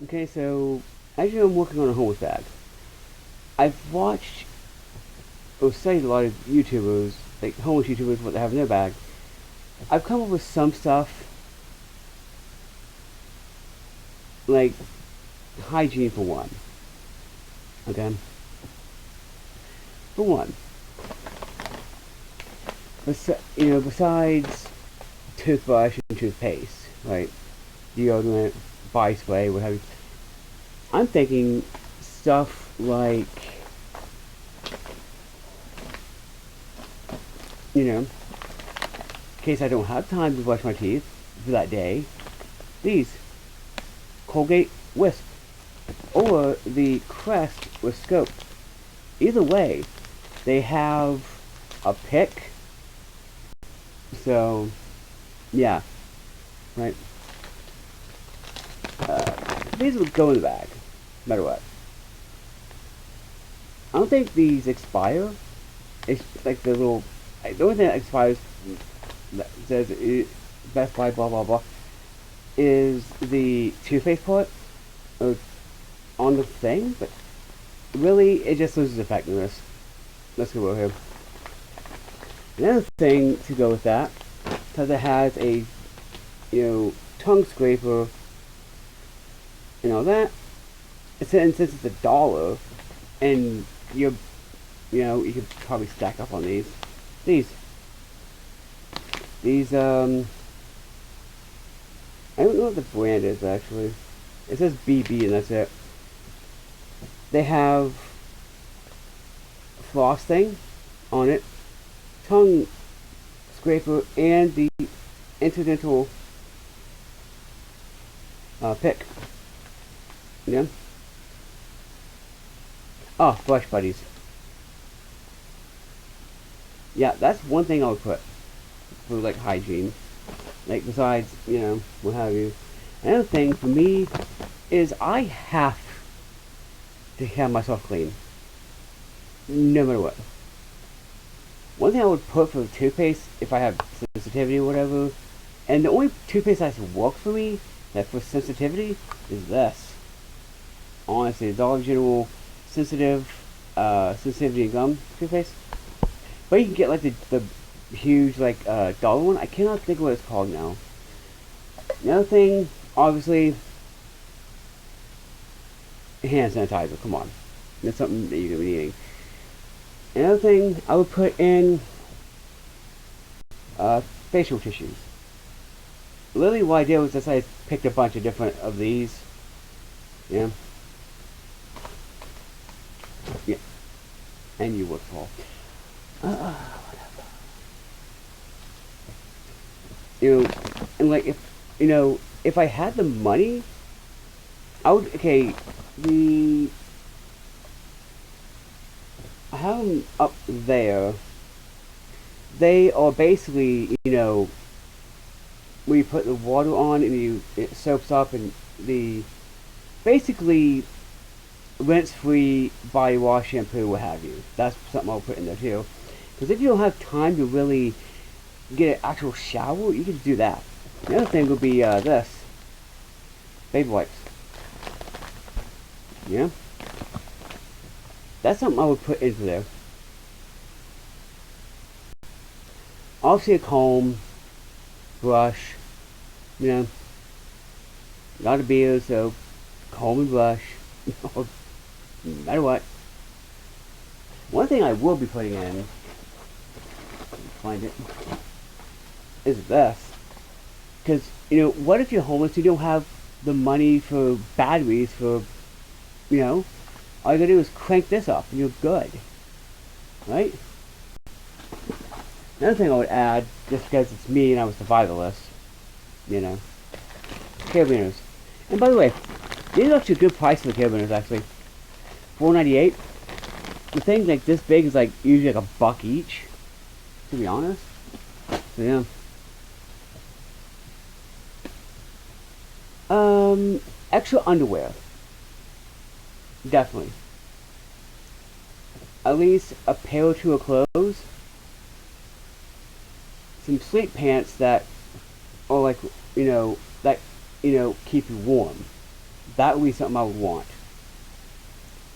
Okay, so as you know, I'm working on a homeless bag. I've watched or studied a lot of YouTubers, like homeless YouTubers, what they have in their bag. I've come up with some stuff like hygiene for one. Okay, for one, besides toothbrush and toothpaste, right? Deodorant, body spray, what have you. I'm thinking stuff like, in case I don't have time to brush my teeth for that day, these Colgate Wisp or the Crest with Scope. Either way, they have a pick, so yeah, right. These would go in the bag, no matter what. I don't think these expire. It's like the little. The only thing that expires that says Best Buy blah blah blah is the toothpaste part on the thing, but really it just loses effectiveness. Let's go over here. Another thing to go with that, because it has a tongue scraper and all that. Since it's $1, and you could probably stack up on these these I don't know what the brand is actually. It says BB and that's it. They have frosting on it, tongue scraper, and the incidental pick. Yeah. Oh, brush buddies. Yeah, that's one thing I would put for like hygiene. Like besides, what have you. Another thing for me is I have to have myself clean, no matter what. One thing I would put for toothpaste, if I have sensitivity or whatever, and the only toothpaste that works for me, that for sensitivity, is this. Honestly, Dollar General sensitivity gum toothpaste. But you can get like the huge like dollar one. I cannot think of what it's called now. Another thing, obviously, hand sanitizer. Come on, that's something that you're gonna be needing. Another thing I would put in facial tissues. Literally, what I did was just I picked a bunch of different of these. Yeah, yeah, and you would fall. Whatever. You know, and like if I had the money, I would. Okay, the I have them up there. They are basically, where you put the water on and it soaks up and the basically rinse-free body wash, shampoo, what have you. That's something I'll put in there too. Because if you don't have time to really get an actual shower, you can just do that. The other thing would be this baby wipes. Yeah, that's something I would put into there. Obviously, a comb, brush. You know, not a beard, so comb and brush. No matter what. One thing I will be putting in, find it, is this. Because, what if you're homeless, you don't have the money for batteries for, all you gotta do is crank this up and you're good. Right? Another thing I would add, just because it's me and I'm a survivalist, you know, carabiners. And by the way, these are actually a good price for the carabiners, actually. $4.98. The things like this big is like usually like $1 each, to be honest. So yeah. Extra underwear. Definitely. At least a pair or two of clothes. Some sleep pants that are like, that, keep you warm. that would be something I would want.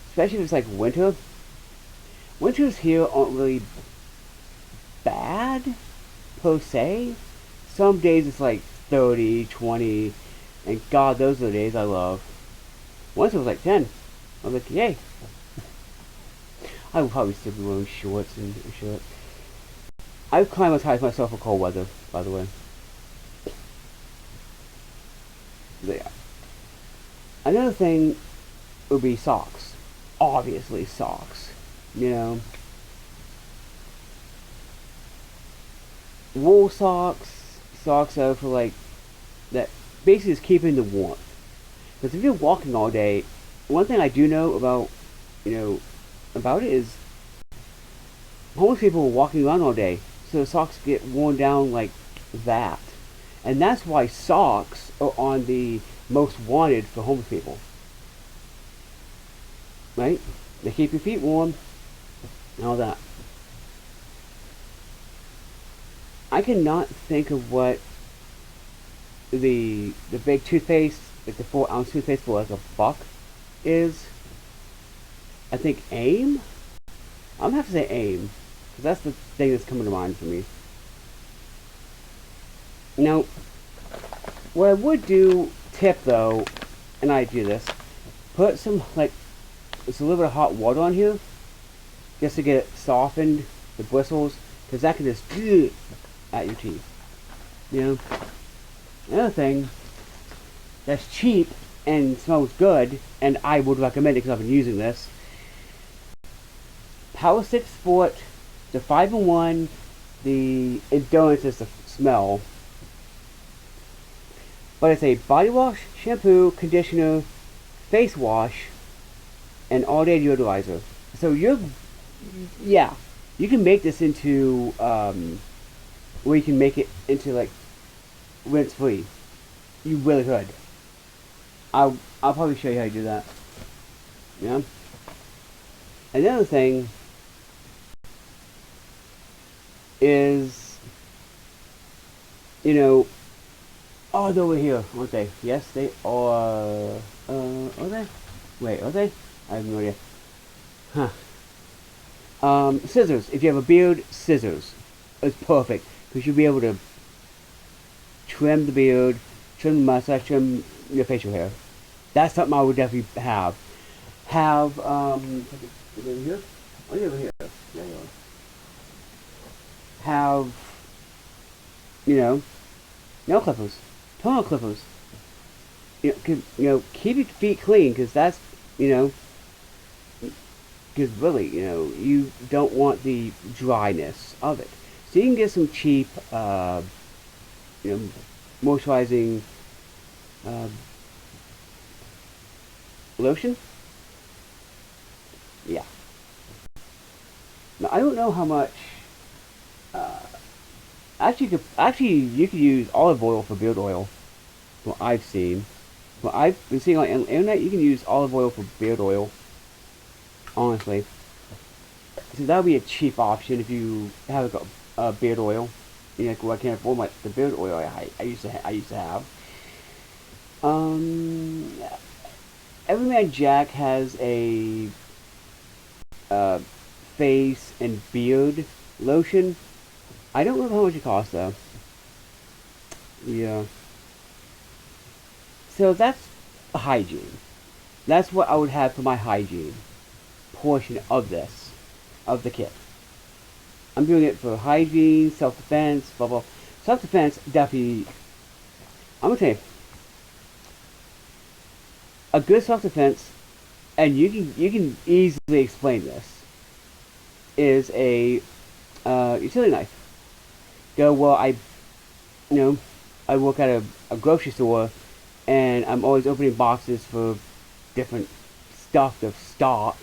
Especially if it's like winter. Winters here aren't really bad, per se. Some days it's like 30, 20, and God, those are the days I love. Once it was like 10. I was like, yay. I would probably still be wearing shorts and shirts. I've climatized myself for cold weather, by the way. But yeah. Another thing would be socks. Obviously, socks. You know, wool socks, socks that are for like that basically is keeping the warmth. Because if you're walking all day, one thing I do know about, you know, about it is homeless people are walking around all day, so the socks get worn down like that. And that's why socks are on the most wanted for homeless people. Right? They keep your feet warm and all that. I cannot think of what the big toothpaste, like the 4 ounce toothpaste for like $1 is. I think AIM? I'm gonna have to say AIM, because that's the thing that's coming to mind for me. Now, what I would do, tip though, and I do this, put some like just a little bit of hot water on here, just to get it softened, the bristles, because that can just at your teeth. You know. Another thing that's cheap and smells good, and I would recommend it because I've been using this. Power 6 Sport, the 5-in-1, the endurance is the smell. But it's a body wash, shampoo, conditioner, face wash, and all-day deodorizer. So yeah, you can make this into, where you can make it into like rinse free. You really could. I'll probably show you how to do that. Yeah. Another thing is, you know, oh, they're over here, aren't they? Yes, they are. Are they? Wait, are they? I have no idea. Huh. Scissors. If you have a beard, scissors. It's perfect because you'll be able to trim the beard, trim the mustache, trim your facial hair. That's something I would definitely have. Have, over here? Oh, yeah, over here. Yeah, yeah. Have, you know, nail clippers, toenail clippers. Keep your feet clean, because that's, because really, you don't want the dryness of it. So you can get some cheap, moisturizing lotion. Yeah. Now I don't know how much. Actually, you could use olive oil for beard oil. What I've seen. What I've been seeing on the internet, you can use olive oil for beard oil. Honestly, so that would be a cheap option if you have a beard oil. I can't afford the beard oil I used to have. Everyman Jack has a face and beard lotion. I don't know how much it costs though. Yeah. So that's hygiene. That's what I would have for my hygiene portion of this, of the kit. I'm doing it for hygiene, self-defense, blah blah. Self-defense, definitely. I'm gonna tell you, a good self-defense, and you can easily explain this, is a utility knife. I work at a grocery store, and I'm always opening boxes for different stuff of stock.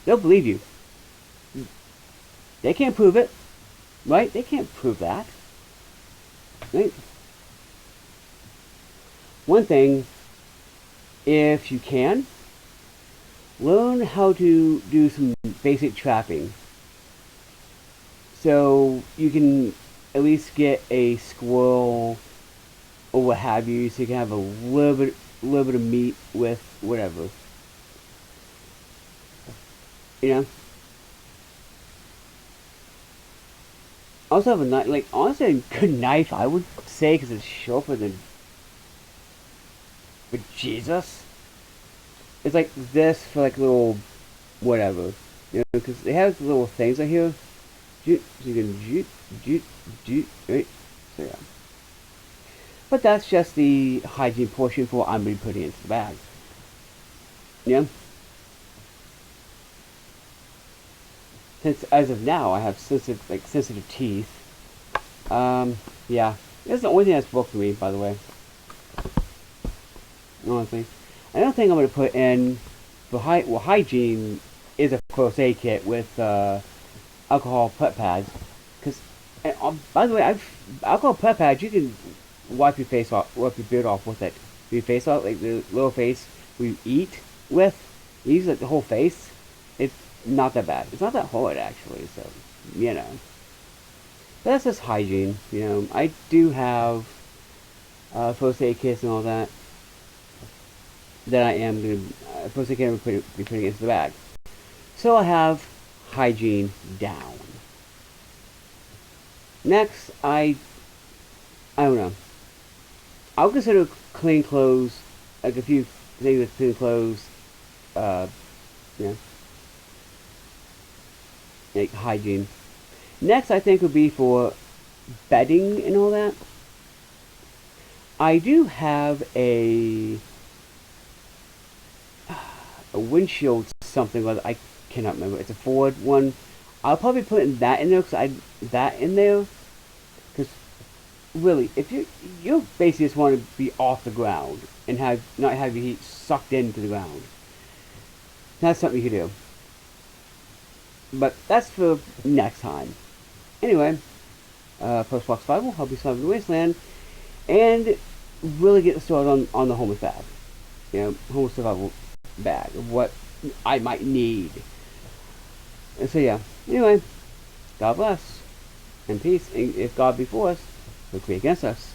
They'll believe you. They can't prove it, right? They can't prove that, right? One thing, if you can, learn how to do some basic trapping. So you can at least get a squirrel or what have you, so you can have a little bit a little bit of meat with whatever, you know. I also have a knife, like honestly, a good knife. I would say because it's sharper than but Jesus. It's like this for like little whatever, you know, because they have little things right here. So you can right? So yeah. But that's just the hygiene portion for what I'm going to be putting into the bag. Yeah. Since as of now I have sensitive teeth. Yeah. That's the only thing that's booked for me, by the way. Honestly. Another thing I'm going to put in for hygiene is a first aid kit with alcohol pet pads. Because, by the way, alcohol pet pads, you can wipe your face off, wipe your beard off with it. Your face off, like the little face we eat with. You use like the whole face. It's not that bad. It's not that hard actually. So, you know, but that's just hygiene. You know, I do have first aid kits and all that. That I am going to first aid kit be putting into the bag. So I have hygiene down. Next, I don't know. I'll consider clean clothes, like a few things with clean clothes, uh, you know, like hygiene. Next, I think would be for bedding and all that. I do have a windshield something, but I cannot remember. It's a Ford one. I'll probably put that in there because really, if you basically just want to be off the ground and not have your heat sucked into the ground, that's something you can do. But that's for next time. Anyway, post-box survival, I'll be surviving the wasteland, and really get started on the homeless bag. You know, homeless survival bag of what I might need. And so yeah. Anyway, God bless and peace. And if God be for us, who could be against us?